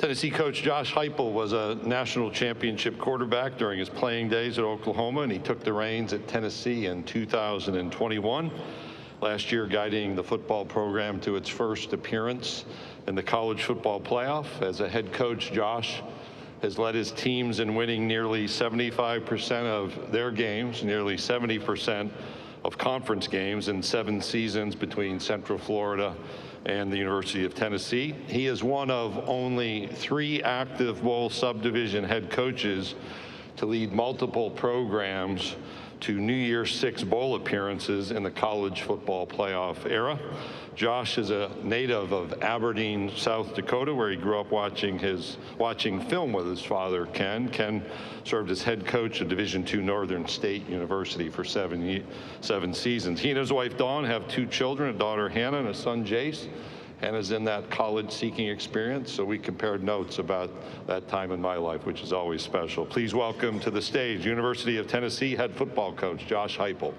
Tennessee coach Josh Heupel was a national championship quarterback during his playing days at Oklahoma, and he took the reins at Tennessee in 2021. Last year, guiding the football program to its first appearance in the college football playoff. As a head coach, Josh has led his teams in winning nearly 75% of their games, nearly 70% of conference games in 7 seasons between Central Florida and the University of Tennessee. He is one of only 3 active bowl subdivision head coaches to lead multiple programs to New Year's 6 bowl appearances in the college football playoff era. Josh is a native of Aberdeen, South Dakota, where he grew up watching film with his father, Ken. Ken served as head coach of Division II Northern State University for 7 seasons. He and his wife, Dawn, have 2 children, a daughter, Hannah, and a son, Jace. Hannah's in that college-seeking experience, so we compared notes about that time in my life, which is always special. Please welcome to the stage University of Tennessee head football coach Josh Heupel.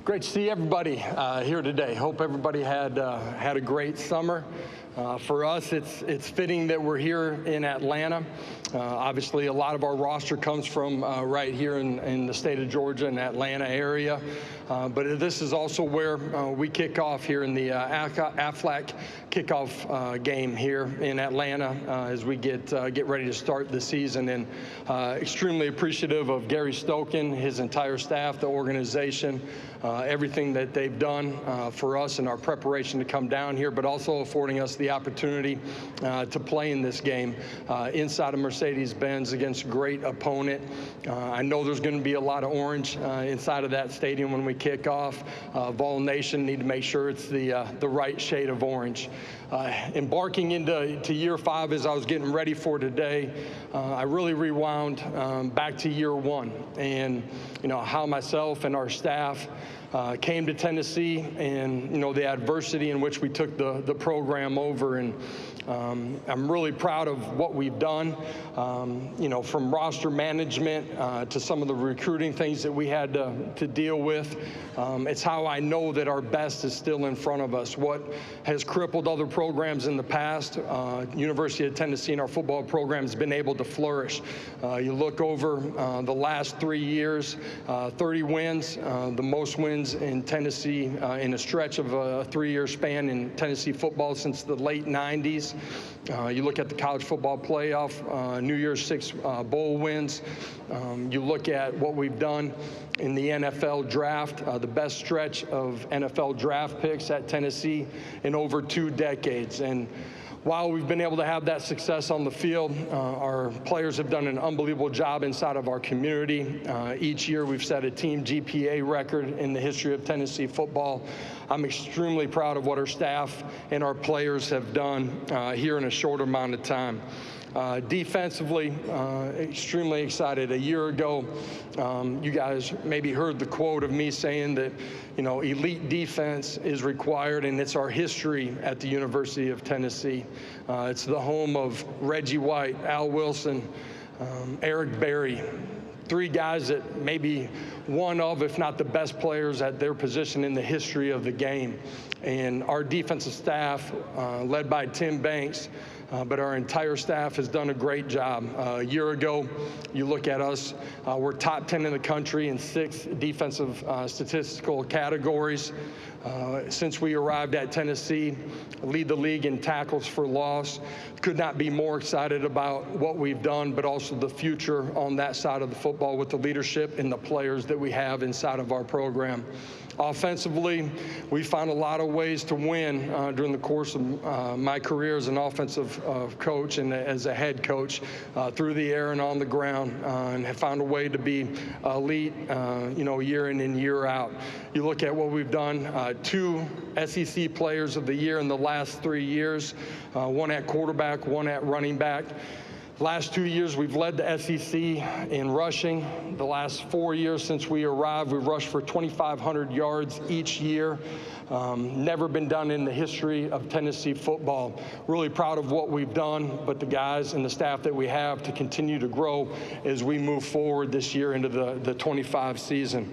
Great to see everybody here today. Hope everybody had a great summer. For us, it's fitting that we're here in Atlanta. Obviously, a lot of our roster comes from right here in the state of Georgia and Atlanta area. But this is also where we kick off here in the Aflac kickoff game here in Atlanta as we get ready to start the season. And extremely appreciative of Gary Stokin, his entire staff, the organization, everything that they've done for us in our preparation to come down here, but also affording us the opportunity to play in this game inside of Mercedes-Benz against a great opponent. I know there's going to be a lot of orange inside of that stadium when we kick off. Vol Nation need to make sure it's the right shade of orange. Embarking into year 5 as I was getting ready for today, I really rewound back to year 1 and how myself and our staff came to Tennessee and the adversity in which we took the program over. And I'm really proud of what we've done, from roster management to some of the recruiting things that we had to deal with. It's how I know that our best is still in front of us. What has crippled other programs in the past, University of Tennessee and our football program has been able to flourish. You look over the last 3 years, 30 wins, the most wins in Tennessee in a stretch of a 3-year span in Tennessee football since the late 90s. You look at the college football playoff, New Year's 6 bowl wins. You look at what we've done in the NFL draft, the best stretch of NFL draft picks at Tennessee in over 2 decades. And while we've been able to have that success on the field, our players have done an unbelievable job inside of our community. Each year we've set a team GPA record in the history of Tennessee football. I'm extremely proud of what our staff and our players have done here in a short amount of time. Defensively, extremely excited. A year ago, you guys maybe heard the quote of me saying that, elite defense is required, and it's our history at the University of Tennessee. It's the home of Reggie White, Al Wilson, Eric Berry. 3 guys that may be one of, if not the best players at their position in the history of the game. And our defensive staff, led by Tim Banks, but our entire staff has done a great job. A year ago, you look at us, we're top 10 in the country in 6 defensive statistical categories. Since we arrived at Tennessee, lead the league in tackles for loss. Could not be more excited about what we've done, but also the future on that side of the football with the leadership and the players that we have inside of our program. Offensively, we found a lot of ways to win during the course of my career as an offensive coach and as a head coach through the air and on the ground, and have found a way to be elite, year in and year out. You look at what we've done, 2 SEC Players of the Year in the last 3 years, 1 at quarterback, 1 at running back. Last 2 years, we've led the SEC in rushing. The last 4 years since we arrived, we've rushed for 2,500 yards each year. Never been done in the history of Tennessee football. Really proud of what we've done, but the guys and the staff that we have to continue to grow as we move forward this year into the 25 season.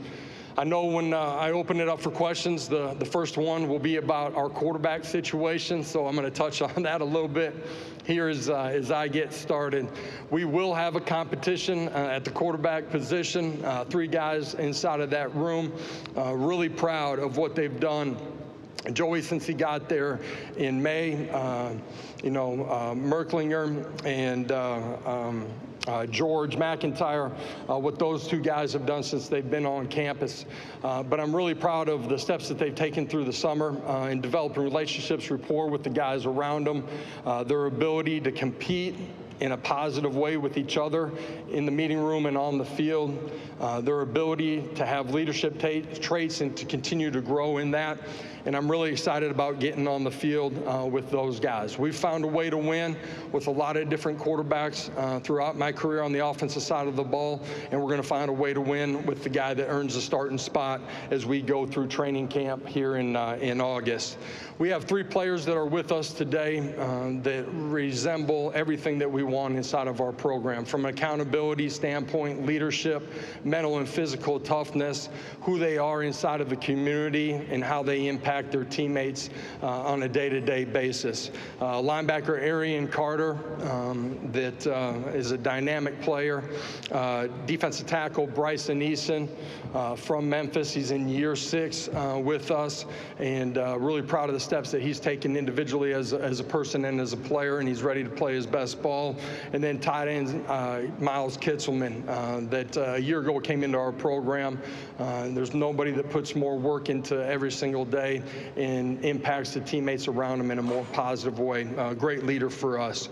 I know when I open it up for questions, the first one will be about our quarterback situation, so I'm going to touch on that a little bit here as I get started. We will have a competition at the quarterback position, 3 guys inside of that room. Really proud of what they've done. Joey, since he got there in May, Merklinger and George McIntyre, what those 2 guys have done since they've been on campus. But I'm really proud of the steps that they've taken through the summer in developing relationships, rapport with the guys around them, their ability to compete in a positive way with each other in the meeting room and on the field, their ability to have leadership traits and to continue to grow in that. And I'm really excited about getting on the field with those guys. We've found a way to win with a lot of different quarterbacks throughout my career on the offensive side of the ball, and we're going to find a way to win with the guy that earns the starting spot as we go through training camp here in August. We have 3 players that are with us today that resemble everything that we want inside of our program, from an accountability standpoint, leadership, mental and physical toughness, who they are inside of the community, and how they impact their teammates on a day-to-day basis. Linebacker Arian Carter, that is a dynamic player. Defensive tackle Bryson Eason from Memphis. He's in year 6 with us, and really proud of the steps that he's taken individually as a person and as a player, and he's ready to play his best ball. And then tight end Miles Kitzelman, that a year ago came into our program. There's nobody that puts more work into every single day and impacts the teammates around him in a more positive way. Great leader for us.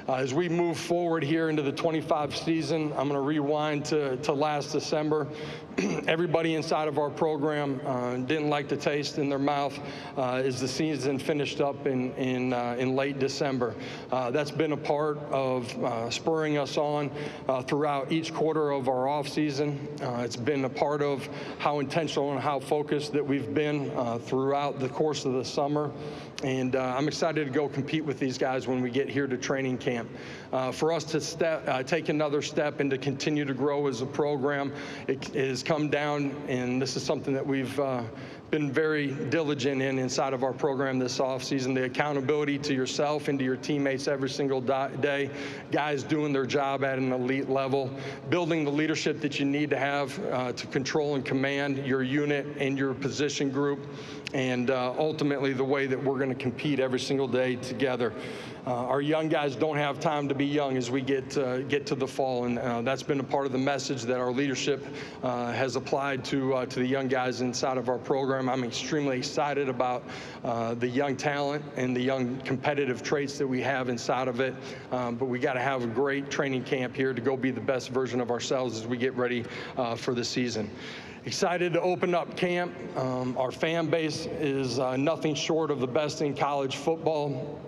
As we move forward here into the 25 season, I'm going to rewind to last December. Everybody inside of our program didn't like the taste in their mouth as the season finished up in late December. That's been a part of spurring us on throughout each quarter of our off season. It's been a part of how intentional and how focused that we've been throughout the course of the summer. And I'm excited to go compete with these guys when we get here to training camp. For us to take another step and to continue to grow as a program, it has come down, and this is something that we've been very diligent inside of our program this offseason, the accountability to yourself and to your teammates every single day, guys doing their job at an elite level, building the leadership that you need to have to control and command your unit and your position group, and ultimately the way that we're going to compete every single day together. Our young guys don't have time to be young as we get to the fall, and that's been a part of the message that our leadership has applied to the young guys inside of our program. I'm extremely excited about the young talent and the young competitive traits that we have inside of it, but we got to have a great training camp here to go be the best version of ourselves as we get ready for the season. Excited to open up camp. Our fan base is nothing short of the best in college football.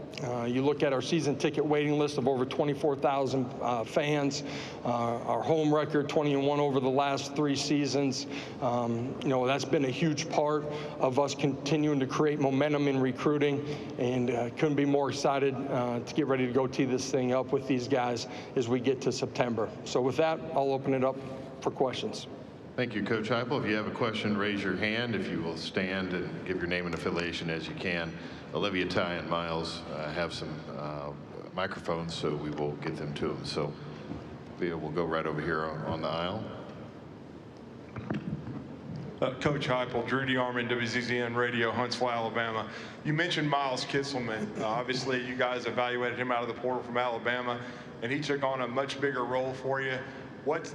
You look at our season ticket waiting list of over 24,000 fans, our home record 20-1 over the last 3 seasons. That's been a huge part of us continuing to create momentum in recruiting, and couldn't be more excited to get ready to go tee this thing up with these guys as we get to September. So with that, I'll open it up for questions. Thank you, Coach Heupel. If you have a question, raise your hand. If you will stand and give your name and affiliation as you can. Olivia, Ty, and Miles have some microphones, so we will get them to them. So we'll go right over here on the aisle. Coach Heupel, Drew DeArmond, WZZN Radio, Huntsville, Alabama. You mentioned Miles Kitzelman. Obviously, you guys evaluated him out of the portal from Alabama, and he took on a much bigger role for you.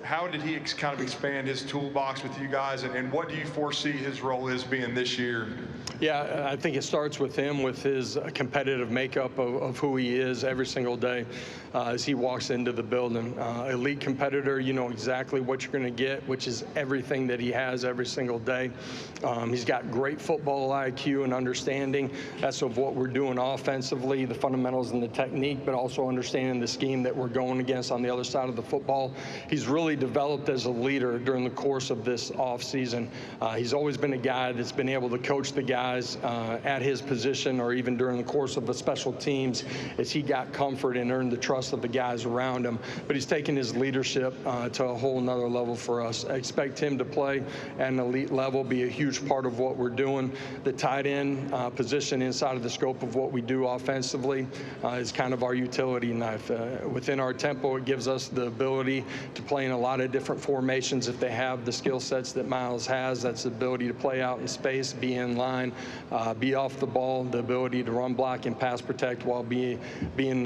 How did he kind of expand his toolbox with you guys, and what do you foresee his role is being this year? Yeah, I think it starts with him, with his competitive makeup of who he is every single day as he walks into the building. Elite competitor, you know exactly what you're going to get, which is everything that he has every single day. He's got great football IQ and understanding. That's of what we're doing offensively, the fundamentals and the technique, but also understanding the scheme that we're going against on the other side of the football. He's really developed as a leader during the course of this offseason. He's always been a guy that's been able to coach the guys at his position, or even during the course of the special teams, as he got comfort and earned the trust of the guys around him. But he's taken his leadership to a whole nother level for us. I expect him to play at an elite level, be a huge part of what we're doing. The tight end position inside of the scope of what we do offensively is kind of our utility knife. Within our tempo, it gives us the ability to play in a lot of different formations if they have the skill sets that Miles has. That's the ability to play out in space, be in line, be off the ball, the ability to run block and pass protect while being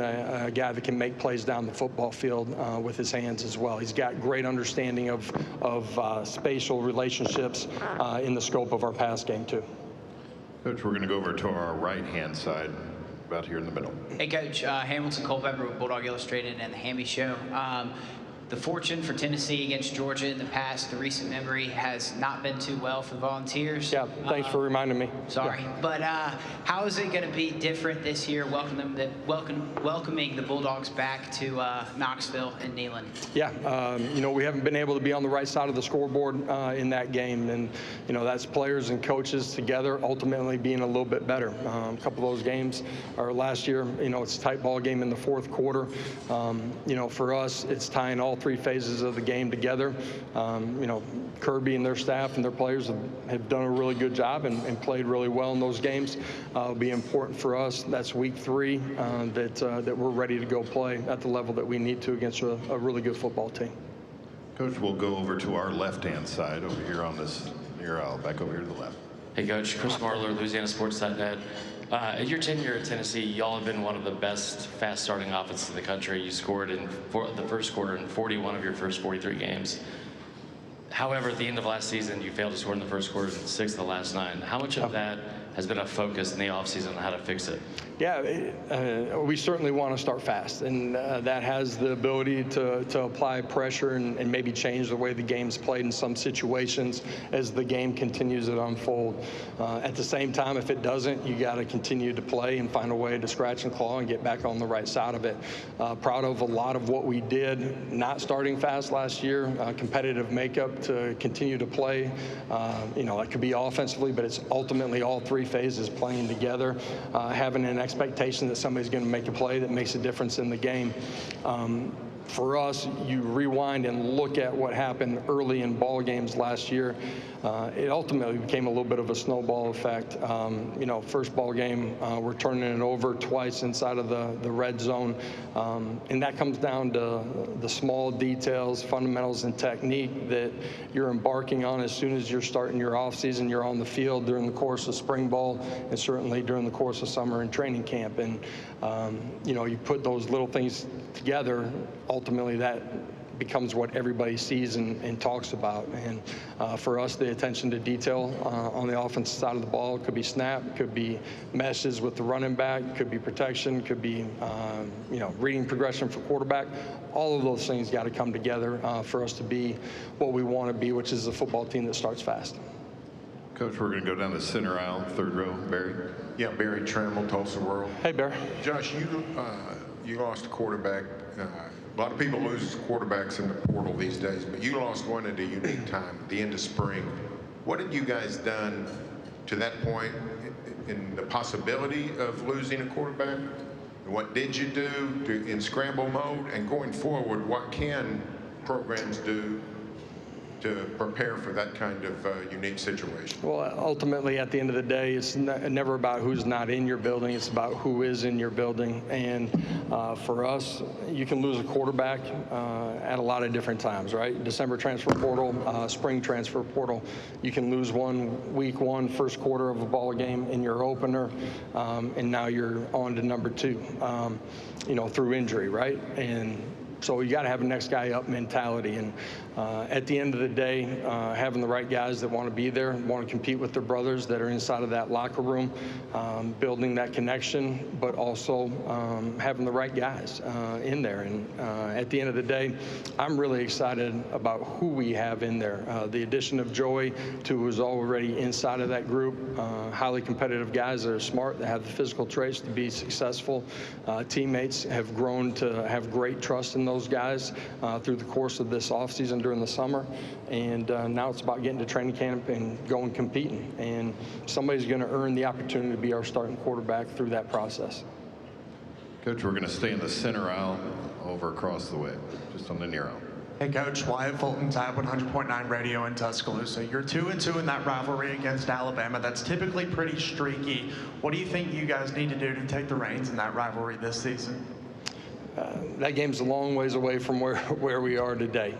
a guy that can make plays down the football field with his hands as well. He's got great understanding of spatial relationships in the scope of our pass game too. Coach, we're going to go over to our right-hand side, about here in the middle. Hey, Coach. Hamilton Culpepper with Bulldog Illustrated and the Hammy Show. The fortune for Tennessee against Georgia in the past, the recent memory, has not been too well for the Volunteers. Yeah, thanks for reminding me. Sorry. Yeah. But how is it going to be different this year, welcoming the Bulldogs back to Knoxville and Neyland? Yeah, you know, we haven't been able to be on the right side of the scoreboard in that game. And, you know, that's players and coaches together ultimately being a little bit better. A couple of those games, or last year, you know, it's a tight ball game in the fourth quarter. You know, for us, it's tying all three phases of the game together. You know, Kirby and their staff and their players have done a really good job and played really well in those games. It'll be important for us. That's week 3 that we're ready to go play at the level that we need to against a really good football team. Coach, we'll go over to our left-hand side over here on this near aisle, back over here to the left. Hey, Coach. Chris Marler, LouisianaSports.net. At your tenure at Tennessee, y'all have been one of the best fast-starting offenses in the country. You scored in the first quarter in 41 of your first 43 games. However, at the end of last season, you failed to score in the first quarter in 6 of the last 9. How much of that has been a focus in the offseason on how to fix it? Yeah, we certainly want to start fast, and that has the ability to apply pressure and maybe change the way the game's played in some situations as the game continues to unfold. At the same time, if it doesn't, you got to continue to play and find a way to scratch and claw and get back on the right side of it. Proud of a lot of what we did, not starting fast last year, competitive makeup to continue to play. You know, it could be offensively, but it's ultimately all 3 phases playing together, having an expectation that somebody's going to make a play that makes a difference in the game. For us, you rewind and look at what happened early in ball games last year. It ultimately became a little bit of a snowball effect. You know, first ball game, we're turning it over twice inside of the red zone. And that comes down to the small details, fundamentals, and technique that you're embarking on as soon as you're starting your offseason. You're on the field during the course of spring ball and certainly during the course of summer and training camp. And, you know, you put those little things together, ultimately that becomes what everybody sees and talks about. And for us, the attention to detail on the offensive side of the ball could be snap, could be meshes with the running back, could be protection, could be you know, reading progression for quarterback. All of those things got to come together for us to be what we want to be, which is a football team that starts fast. Coach, we're going to go down the center aisle, 3rd row. Barry. Yeah, Barry Trammell, Tulsa World. Hey, Bear. Josh, you lost a quarterback. A lot of people lose quarterbacks in the portal these days, but you lost one at a unique time, the end of spring. What had you guys done to that point in the possibility of losing a quarterback? What did you do in scramble mode? And going forward, what can programs do to prepare for that kind of unique situation? Well, ultimately, at the end of the day, it's never about who's not in your building. It's about who is in your building. And for us, you can lose a quarterback at a lot of different times, right? December transfer portal, spring transfer portal. You can lose one week 1, first quarter of a ball game in your opener, and now you're on to number 2, you know, through injury, right? And So you got to have a next guy up mentality. And at the end of the day, having the right guys that want to be there, want to compete with their brothers that are inside of that locker room, building that connection, but also having the right guys in there. And at the end of the day, I'm really excited about who we have in there. The addition of Joey, who was already inside of that group, highly competitive guys that are smart, that have the physical traits to be successful. Teammates have grown to have great trust in those guys through the course of this offseason during the summer. And now it's about getting to training camp and going competing. And somebody's going to earn the opportunity to be our starting quarterback through that process. Coach, we're going to stay in the center aisle over across the way, just on the near aisle. Hey, Coach. Wyatt Fulton, Tab 100.9 Radio in Tuscaloosa. You're 2-2 in that rivalry against Alabama. That's typically pretty streaky. What do you think you guys need to do to take the reins in that rivalry this season? That game's a long ways away from where we are today.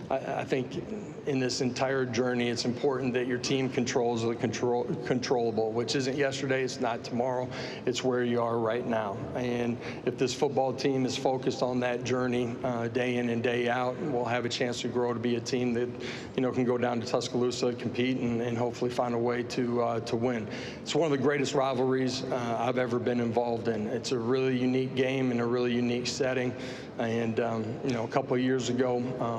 I think in this entire journey, it's important that your team controls the controllable, which isn't yesterday, it's not tomorrow, it's where you are right now. And if this football team is focused on that journey day in and day out, we'll have a chance to grow to be a team that can go down to Tuscaloosa, compete, and hopefully find a way to win. It's one of the greatest rivalries I've ever been involved in. It's a really unique game and a really unique setting. And a couple of years ago,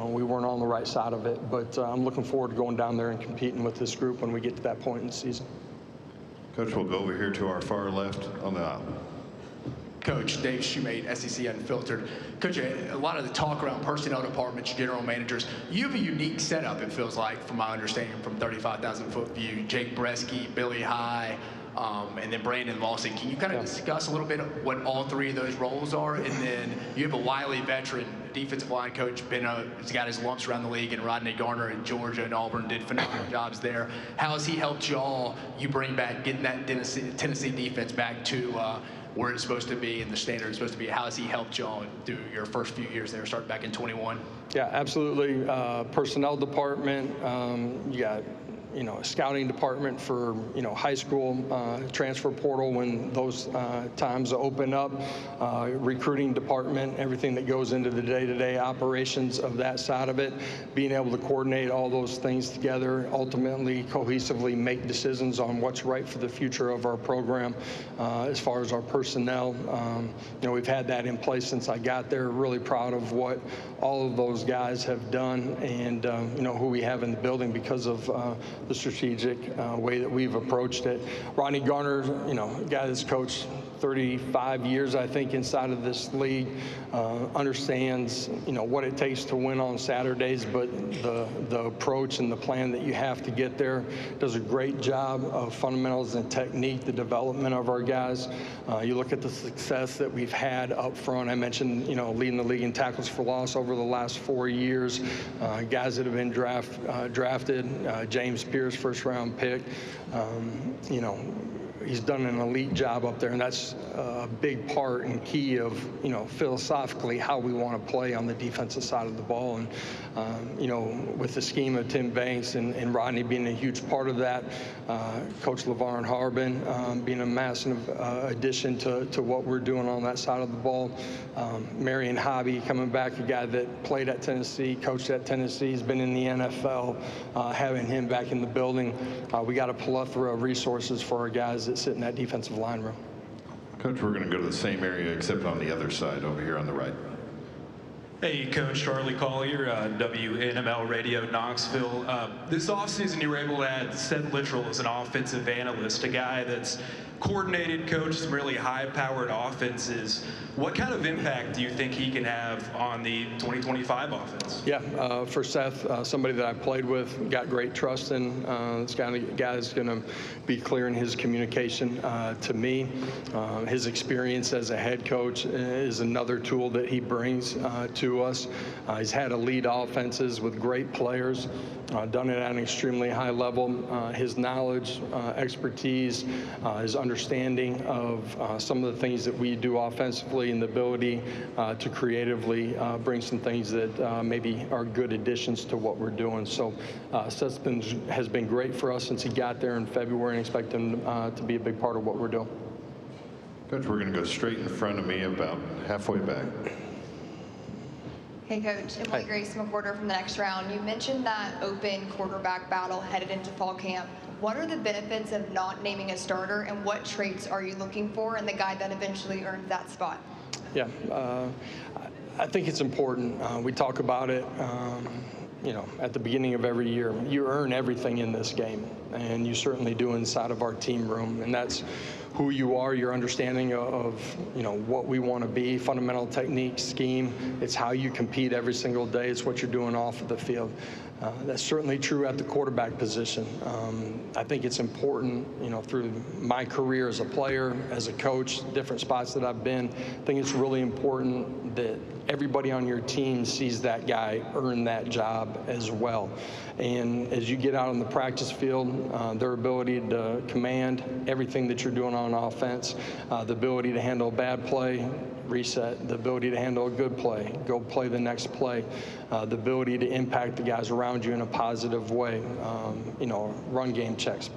we weren't on the right side of it. But I'm looking forward to going down there and competing with this group when we get to that point in the season. Coach, we'll go over here to our far left on the aisle. Coach Dave Shoemate, SEC Unfiltered. Coach, a lot of the talk around personnel departments, general managers, you have a unique setup, it feels like, from my understanding, from 35,000-foot view. Jake Bresky, Billy High, and then Brandon Lawson. Can you kind of discuss a little bit what all three of those roles are? And then you have a wily veteran defensive line coach, he's got his lumps around the league, and Rodney Garner in Georgia and Auburn did phenomenal jobs there. How has he helped you bring back, getting that Tennessee defense back to where it's supposed to be and the standard it's supposed to be? How has he helped y'all through your first few years there, starting back in 21? Yeah, absolutely. Personnel department, you got a scouting department for, high school, transfer portal when those times open up, recruiting department, everything that goes into the day-to-day operations of that side of it, being able to coordinate all those things together, ultimately, cohesively make decisions on what's right for the future of our program. As far as our personnel, we've had that in place since I got there. Really proud of what all of those guys have done and, who we have in the building because of the strategic way that we've approached it. Rodney Garner, a guy that's coached 35 years, I think, inside of this league, understands, what it takes to win on Saturdays, but the approach and the plan that you have to get there. Does a great job of fundamentals and technique, the development of our guys. You look at the success that we've had up front. I mentioned, leading the league in tackles for loss over the last 4 years. Guys that have been drafted, James Pierce, first-round pick. He's done an elite job up there, and that's a big part and key of, philosophically how we want to play on the defensive side of the ball. And, with the scheme of Tim Banks and Rodney being a huge part of that, Coach LeVarn Harbin being a massive addition to what we're doing on that side of the ball. Marion Hobby coming back, a guy that played at Tennessee, coached at Tennessee, has been in the NFL, having him back in the building. We got a plethora of resources for our guys that sit in that defensive line room. Coach, we're going to go to the same area except on the other side over here on the right. Hey, Coach Charlie Collier, WNML Radio, Knoxville. This offseason, you were able to add Seth Littrell as an offensive analyst, a guy that's coordinated, coached some really high-powered offenses. What kind of impact do you think he can have on the 2025 offense? Yeah, for Seth, somebody that I played with, got great trust in. This guy is going to be clear in his communication to me. His experience as a head coach is another tool that he brings to us. He's had elite offenses with great players, done it at an extremely high level. His knowledge, expertise, his understanding of some of the things that we do offensively and the ability to creatively bring some things that maybe are good additions to what we're doing. So Seth has been great for us since he got there in February, and expect him to be a big part of what we're doing. Coach, we're going to go straight in front of me about halfway back. Hey, Coach. Emily Grace McWhorter from the next round. You mentioned that open quarterback battle headed into fall camp. What are the benefits of not naming a starter, and what traits are you looking for in the guy that eventually earned that spot? Yeah, I think it's important. We talk about it, at the beginning of every year. You earn everything in this game, and you certainly do inside of our team room, and that's who you are, your understanding of what we want to be, fundamental technique, scheme. It's how you compete every single day. It's what you're doing off of the field. That's certainly true at the quarterback position. I think it's important, through my career as a player, as a coach, different spots that I've been, I think it's really important that everybody on your team sees that guy earn that job as well. And as you get out on the practice field, their ability to command everything that you're doing on offense, the ability to handle a bad play, reset, the ability to handle a good play, go play the next play, the ability to impact the guys around you in a positive way, run game checks,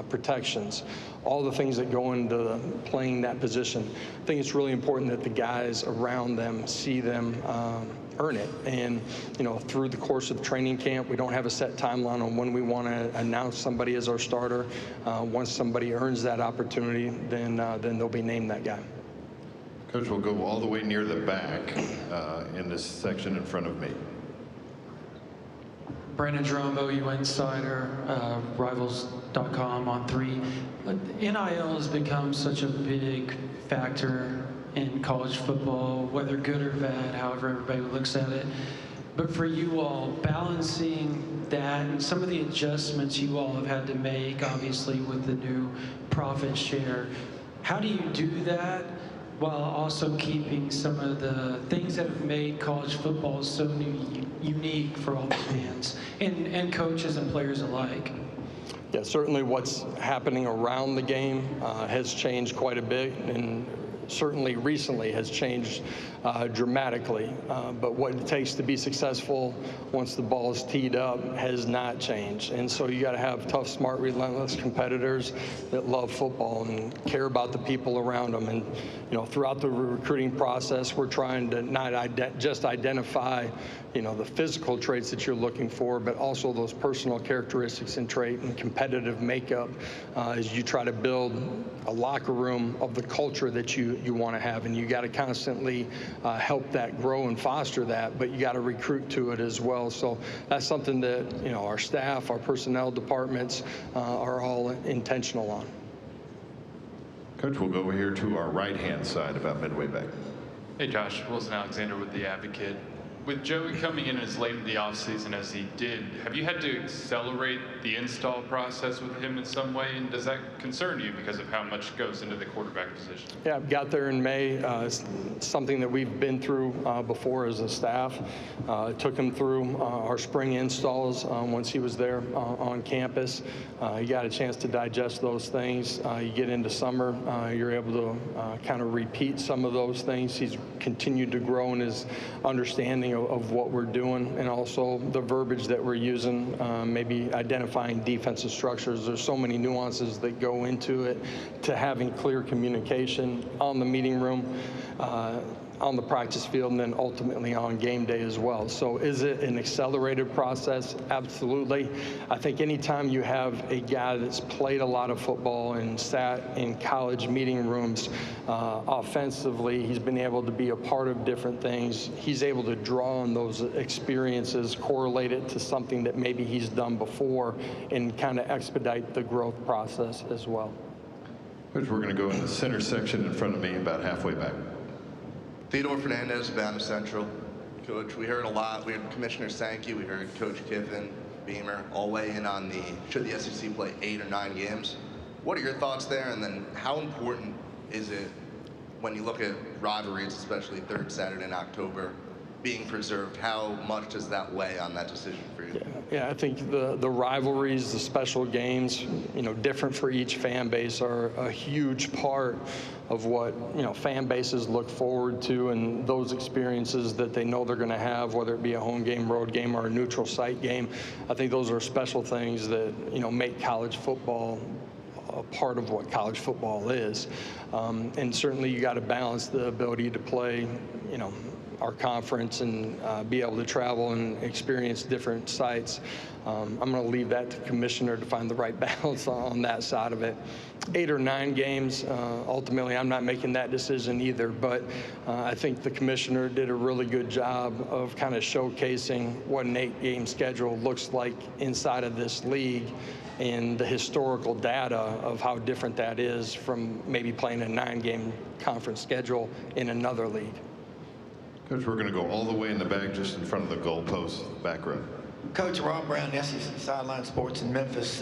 protections, all the things that go into playing that position. I think it's really important that the guys around them see them earn it. And, through the course of training camp, we don't have a set timeline on when we want to announce somebody as our starter. Once somebody earns that opportunity, then they'll be named that guy. Coach, we'll go all the way near the back in this section in front of me. Brandon Jerome, OU Insider, Rivals.com on 3. NIL has become such a big factor in college football, whether good or bad, however everybody looks at it. But for you all, balancing that and some of the adjustments you all have had to make, obviously with the new profit share, how do you do that while also keeping some of the things that have made college football so unique for all the fans and coaches and players alike? Yeah, certainly what's happening around the game has changed quite a bit, and certainly recently has changed dramatically. But what it takes to be successful once the ball is teed up has not changed. And so you got to have tough, smart, relentless competitors that love football and care about the people around them. And throughout the recruiting process, we're trying to not just identify the physical traits that you're looking for, but also those personal characteristics and trait and competitive makeup as you try to build a locker room of the culture that you want to have. And you got to constantly help that grow and foster that, but you got to recruit to it as well. So that's something that our staff, our personnel departments are all intentional on. Coach, we'll go over here to our right-hand side, about midway back. Hey Josh, Wilson Alexander with The Advocate. With Joey coming in as late in the offseason as he did, have you had to accelerate the install process with him in some way? And does that concern you because of how much goes into the quarterback position? Yeah, I got there in May. It's something that we've been through before as a staff. Took him through our spring installs once he was there on campus. You got a chance to digest those things. You get into summer, you're able to kind of repeat some of those things. He's continued to grow in his understanding of what we're doing, and also the verbiage that we're using, maybe identifying defensive structures. There's so many nuances that go into it, to having clear communication on the meeting room, on the practice field, and then ultimately on game day as well. So is it an accelerated process? Absolutely. I think anytime you have a guy that's played a lot of football and sat in college meeting rooms, offensively, he's been able to be a part of different things. He's able to draw on those experiences, correlate it to something that maybe he's done before, and kind of expedite the growth process as well. Coach, we're going to go in the center section in front of me, about halfway back. Theodore Fernandez, Bama Central. Coach, we heard a lot. We heard Commissioner Sankey, we heard Coach Kiffin, Beamer, all weigh in on should the SEC play 8 or 9 games. What are your thoughts there? And then how important is it when you look at rivalries, especially third Saturday in October, being preserved? How much does that weigh on that decision for you? Yeah, I think the rivalries, the special games, different for each fan base, are a huge part of what fan bases look forward to, and those experiences that they know they're going to have, whether it be a home game, road game, or a neutral site game. I think those are special things that make college football a part of what college football is. And certainly you got to balance the ability to play our conference and be able to travel and experience different sites. I'm going to leave that to Commissioner to find the right balance on that side of it. 8 or 9 games, ultimately I'm not making that decision either, but I think the Commissioner did a really good job of kind of showcasing what an 8-game schedule looks like inside of this league and the historical data of how different that is from maybe playing a 9-game conference schedule in another league. Coach, we're going to go all the way in the back, just in front of the goalpost, back row. Coach Rob Brown, SEC Sideline Sports in Memphis.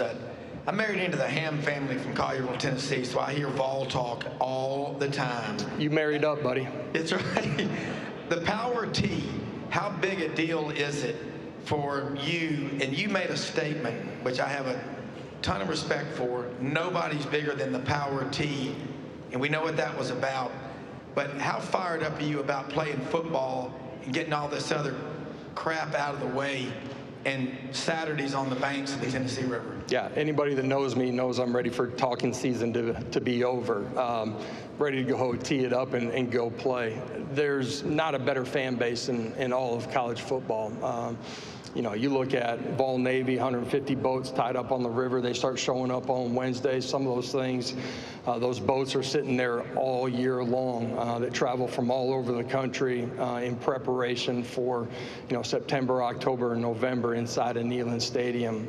I'm married into the Ham family from Collierville, Tennessee, so I hear Vol talk all the time. You married up, buddy. It's right. The Power T, how big a deal is it for you? And you made a statement, which I have a ton of respect for. Nobody's bigger than the Power T, and we know what that was about. But how fired up are you about playing football and getting all this other crap out of the way and Saturdays on the banks of the Tennessee River? Yeah, anybody that knows me knows I'm ready for talking season to be over. Ready to go tee it up and go play. There's not a better fan base in all of college football. You know, you look at Vol Navy, 150 boats tied up on the river. They start showing up on Wednesdays. Some of those things, those boats are sitting there all year long that travel from all over the country in preparation for, you know, September, October, and November inside of Neyland Stadium.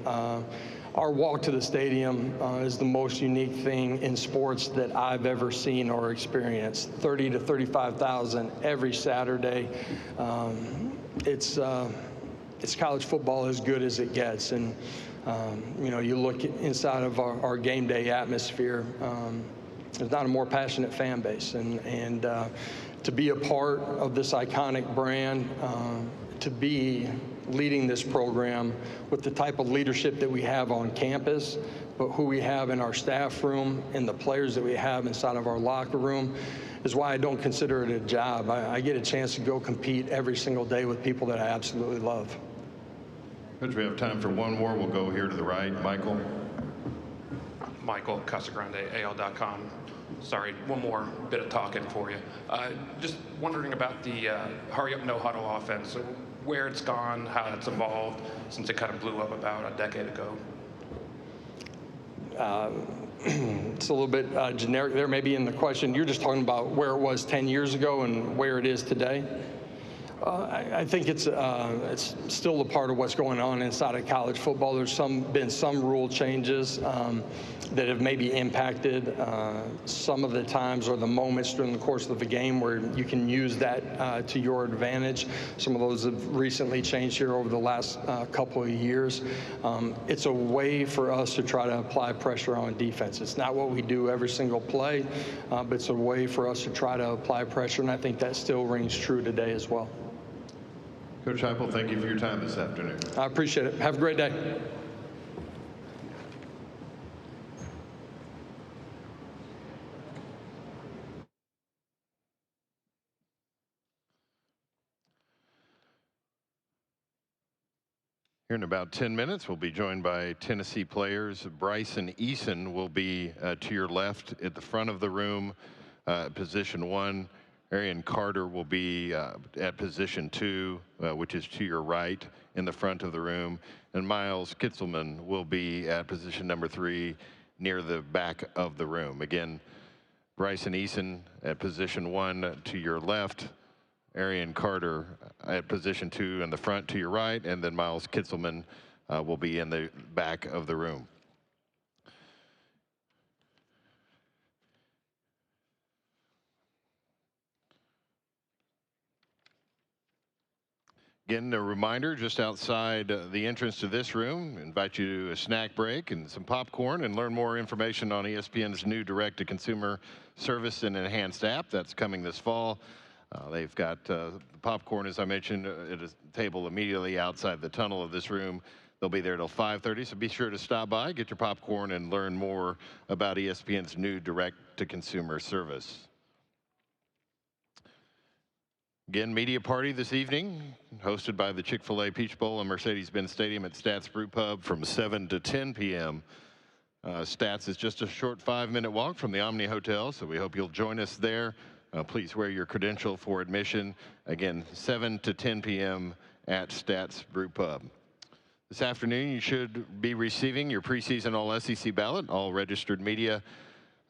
Our walk to the stadium is the most unique thing in sports that I've ever seen or experienced. 30 to 35,000 every Saturday. It's college football as good as it gets. And, you know, you look inside of our game day atmosphere, there's not a more passionate fan base. And to be a part of this iconic brand, to be leading this program with the type of leadership that we have on campus, but who we have in our staff room and the players that we have inside of our locker room is why I don't consider it a job. I get a chance to go compete every single day with people that I absolutely love. Coach, we have time for one more. We'll go here to the right. Michael. Michael Casagrande, AL.com. Sorry, one more bit of talking for you. Just wondering about the hurry up, no huddle offense, where it's gone, how it's evolved since it kind of blew up about a decade ago. It's a little bit generic there maybe in the question. You're just talking about where it was 10 years ago and where it is today. I think it's still a part of what's going on inside of college football. There's been some rule changes that have maybe impacted some of the times or the moments during the course of the game where you can use that to your advantage. Some of those have recently changed here over the last couple of years. It's a way for us to try to apply pressure on defense. It's not what we do every single play, but it's a way for us to try to apply pressure, and I think that still rings true today as well. Coach Heupel, thank you for your time this afternoon. I appreciate it. Have a great day. Here in about 10 minutes, we'll be joined by Tennessee players. Bryson Eason will be to your left at the front of the room, position 1. Arian Carter will be at position 2, which is to your right in the front of the room. And Miles Kitzelman will be at position number 3 near the back of the room. Again, Bryson Eason at position 1 to your left. Arian Carter at position 2 in the front to your right. And then Miles Kitzelman will be in the back of the room. Again, a reminder, just outside the entrance to this room, invite you to a snack break and some popcorn and learn more information on ESPN's new direct-to-consumer service and enhanced app that's coming this fall. They've got the popcorn, as I mentioned, at a table immediately outside the tunnel of this room. They'll be there till 5:30, so be sure to stop by, get your popcorn, and learn more about ESPN's new direct-to-consumer service. Again, media party this evening, hosted by the Chick-fil-A Peach Bowl and Mercedes-Benz Stadium at Stats Brew Pub from 7 to 10 p.m. Stats is just a short 5-minute walk from the Omni Hotel, so we hope you'll join us there. please wear your credential for admission. Again, 7 to 10 p.m. at Stats Brew Pub. This afternoon, you should be receiving your preseason All-SEC ballot. All registered media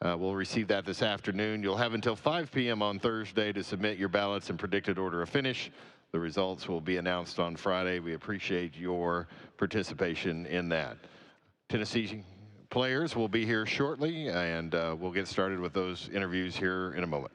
will receive that this afternoon. You'll have until 5 p.m. on Thursday to submit your ballots in predicted order of finish. The results will be announced on Friday. We appreciate your participation in that. Tennessee players will be here shortly, and we'll get started with those interviews here in a moment.